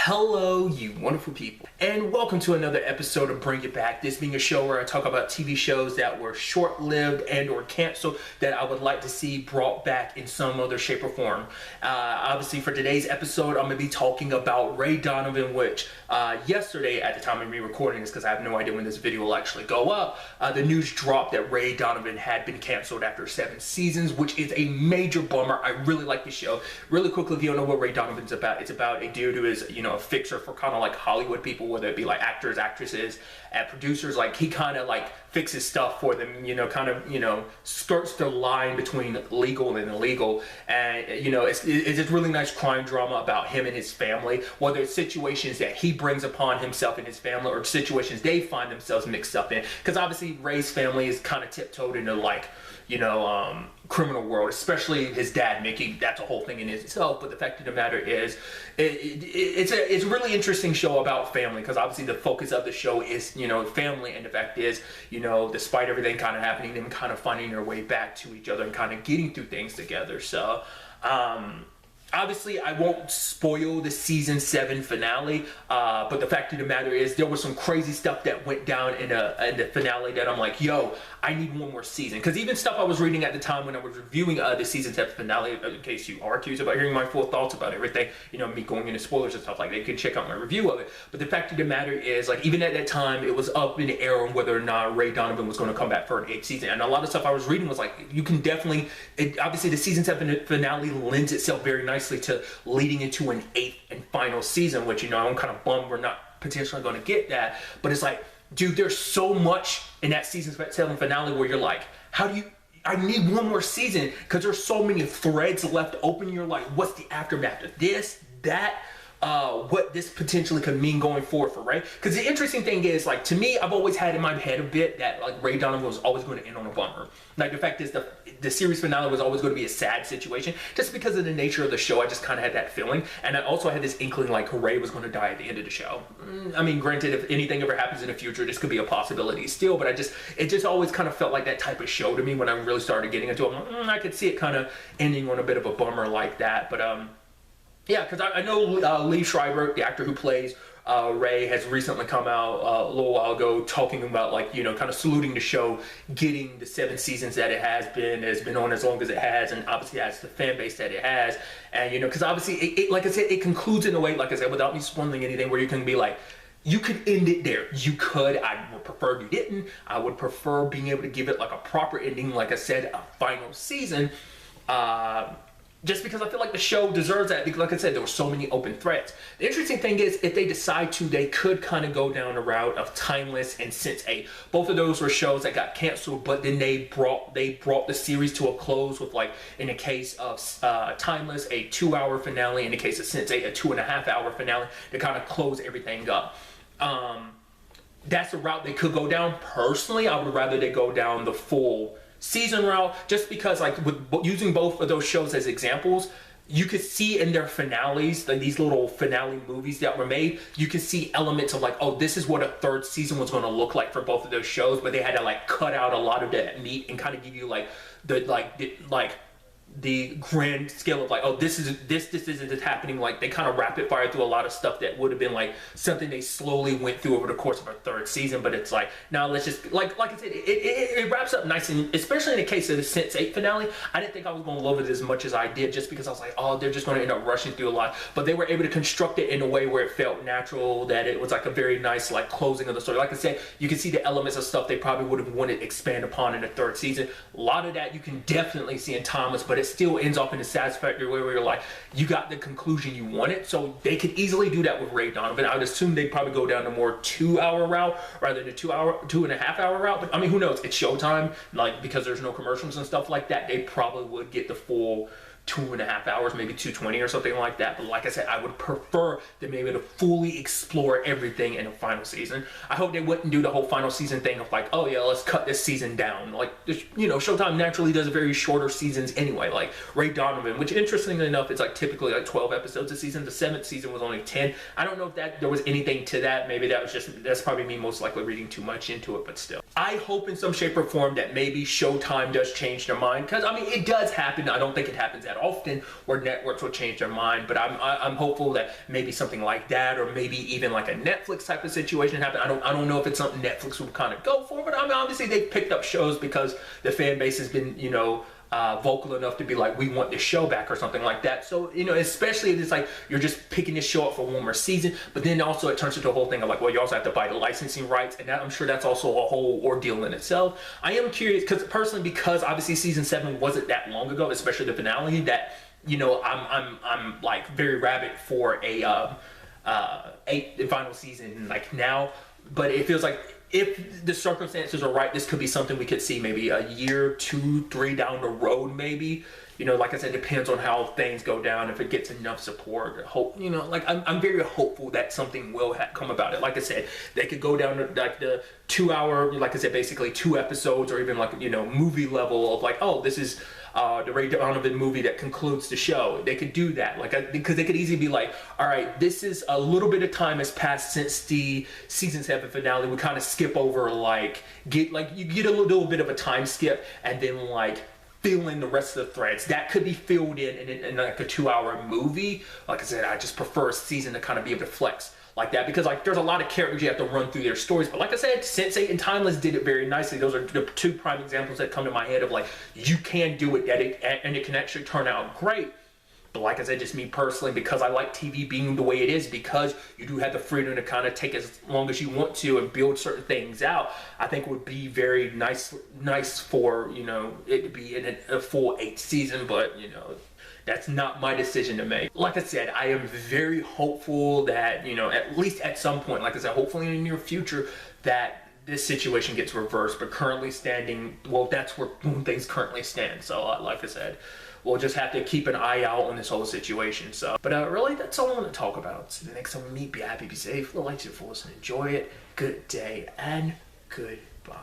Hello, you wonderful people, and welcome to another episode of Bring It Back. This being a show where I talk about TV shows that were short-lived and or canceled that I would like to see brought back in some other shape or form. Obviously, for today's episode, I'm going to be talking about Ray Donovan, which yesterday, at the time of me recording this, because I have no idea when this video will actually go up, the news dropped that Ray Donovan had been canceled after 7 seasons, which is a major bummer. I really like the show. Really quickly, if you don't know what Ray Donovan's about, it's about a dude who is, a fixer for kind of like Hollywood people, whether it be like actors, actresses, and producers. Like, he kind of like fixes stuff for them, skirts the line between legal and illegal. And it's this really nice crime drama about him and his family, whether it's situations that he brings upon himself and his family or situations they find themselves mixed up in, because obviously Ray's family is kind of tiptoed into like criminal world, especially his dad, Mickey. That's a whole thing in itself. But the fact of the matter is, it's a really interesting show about family, because obviously the focus of the show is family, and the fact is, despite everything kind of happening, them kind of finding their way back to each other and kind of getting through things together. So obviously, I won't spoil the season 7 finale, but the fact of the matter is, there was some crazy stuff that went down in the finale that I'm like, yo, I need one more season. Because even stuff I was reading at the time when I was reviewing the season 7 finale, in case you are curious about hearing my full thoughts about everything, me going into spoilers and stuff like that, you can check out my review of it. But the fact of the matter is, like, even at that time, it was up in the air on whether or not Ray Donovan was going to come back for an 8th season. And a lot of stuff I was reading was like, you can definitely, obviously the season 7 finale lends itself very nicely to leading into an 8th and final season, which, I'm kind of bummed we're not potentially going to get that. But it's like, dude, there's so much in that season 7 finale where you're like, I need one more season, because there's so many threads left open. You're like, what's the aftermath of this, that, what this potentially could mean going forward for Ray? Because the interesting thing is, like, to me, I've always had in my head a bit that like Ray Donovan was always going to end on a bummer. Like, the fact is, the series finale was always going to be a sad situation, just because of the nature of the show. I just kind of had that feeling, and I also had this inkling like Ray was going to die at the end of the show. I mean, granted, if anything ever happens in the future, this could be a possibility still, but it just always kind of felt like that type of show to me when I really started getting into it. I'm like, I could see it kind of ending on a bit of a bummer like that. But yeah, because I know Liev Schreiber, the actor who plays Ray, has recently come out a little while ago talking about, like, kind of saluting the show getting the 7 seasons that it has been on as long as it has, and obviously has the fan base that it has. And because obviously it like I said, it concludes in a way, like I said, without me spoiling anything, where you can be like, you could end it there. You could. I would prefer you didn't. I would prefer being able to give it like a proper ending, like I said, a final season. Just because I feel like the show deserves that, because like I said, there were so many open threads. The interesting thing is, if they decide to, they could kind of go down the route of Timeless and Sense8. Both of those were shows that got canceled, but then they brought the series to a close with, like, in the case of Timeless, a 2-hour finale. In the case of Sense8, a 2.5-hour finale to kind of close everything up. That's a route they could go down. Personally, I would rather they go down the full season route, just because, like, with using both of those shows as examples, you could see in their finales, like these little finale movies that were made, you could see elements of like, oh, this is what a 3rd season was going to look like for both of those shows, but they had to like cut out a lot of that meat and kind of give you like the grand scale of like, oh, this isn't just happening. Like, they kind of rapid fire through a lot of stuff that would have been like something they slowly went through over the course of a 3rd season. But it's like, now let's just, like I said, it wraps up nice, and especially in the case of the Sense8 finale, I didn't think I was going to love it as much as I did, just because I was like, oh, they're just going to end up rushing through a lot. But they were able to construct it in a way where it felt natural, that it was like a very nice like closing of the story. Like I said, you can see the elements of stuff they probably would have wanted to expand upon in the 3rd season. A lot of that you can definitely see in Thomas, but it still ends off in a satisfactory way where you're like, you got the conclusion you wanted. So they could easily do that with Ray Donovan. I would assume they'd probably go down the more 2-hour route rather than a 2.5-hour route. But I mean, who knows? It's Showtime, like, because there's no commercials and stuff like that, they probably would get the full 2.5 hours, maybe 220 or something like that. But like I said, I would prefer them maybe to fully explore everything in a final season. I hope they wouldn't do the whole final season thing of like, oh yeah, let's cut this season down. Like, Showtime naturally does very shorter seasons anyway. Like Ray Donovan, which interestingly enough, it's like typically like 12 episodes a season. The 7th season was only 10. I don't know if there was anything to that. Maybe that's probably me most likely reading too much into it, but still. I hope in some shape or form that maybe Showtime does change their mind, because I mean, it does happen. I don't think it happens at that often where networks will change their mind. But I'm hopeful that maybe something like that, or maybe even like a Netflix type of situation happen. I don't know if it's something Netflix would kind of go for, but I mean, obviously they've picked up shows because the fan base has been, you know, vocal enough to be like, we want this show back or something like that. So, you know, especially if it's like you're just picking this show up for one more season, but then also it turns into a whole thing of like, well, you also have to buy the licensing rights, and that, I'm sure that's also a whole ordeal in itself. I am curious because obviously season 7 wasn't that long ago, especially the finale, that, you know, I'm like very rabid for a final season like now. But it feels like if the circumstances are right, this could be something we could see maybe a year, 2, 3 down the road, maybe. You know, like I said, depends on how things go down, if it gets enough support. Hope, you know, like I'm very hopeful that something will come about it. Like I said, they could go down to like the 2-hour, like I said, basically 2 episodes, or even like, you know, movie level of like, oh, this is the Ray Donovan movie that concludes the show. They could do that, like, because they could easily be like, all right, this is a little bit of time has passed since the season 7 finale. We kind of skip over, like, you get a little bit of a time skip, and then like fill in the rest of the threads that could be filled in like a 2-hour movie. Like I said, I just prefer a season to kind of be able to flex like that, because like there's a lot of characters you have to run through their stories. But like I said, Sense8 and Timeless did it very nicely. Those are the 2 prime examples that come to my head of like, you can do it, and it can actually turn out great. But like I said, just me personally, because I like TV being the way it is, because you do have the freedom to kind of take as long as you want to and build certain things out, I think would be very nice for, you know, it to be in a full 8th season. But, you know, that's not my decision to make. Like I said, I am very hopeful that, you know, at least at some point, like I said, hopefully in the near future, that this situation gets reversed. But currently standing, well, that's where things currently stand. So like I said, we'll just have to keep an eye out on this whole situation. So, but really, that's all I want to talk about. So the next time we meet, be happy, be safe, live life to the fullest, and enjoy it. Good day and goodbye.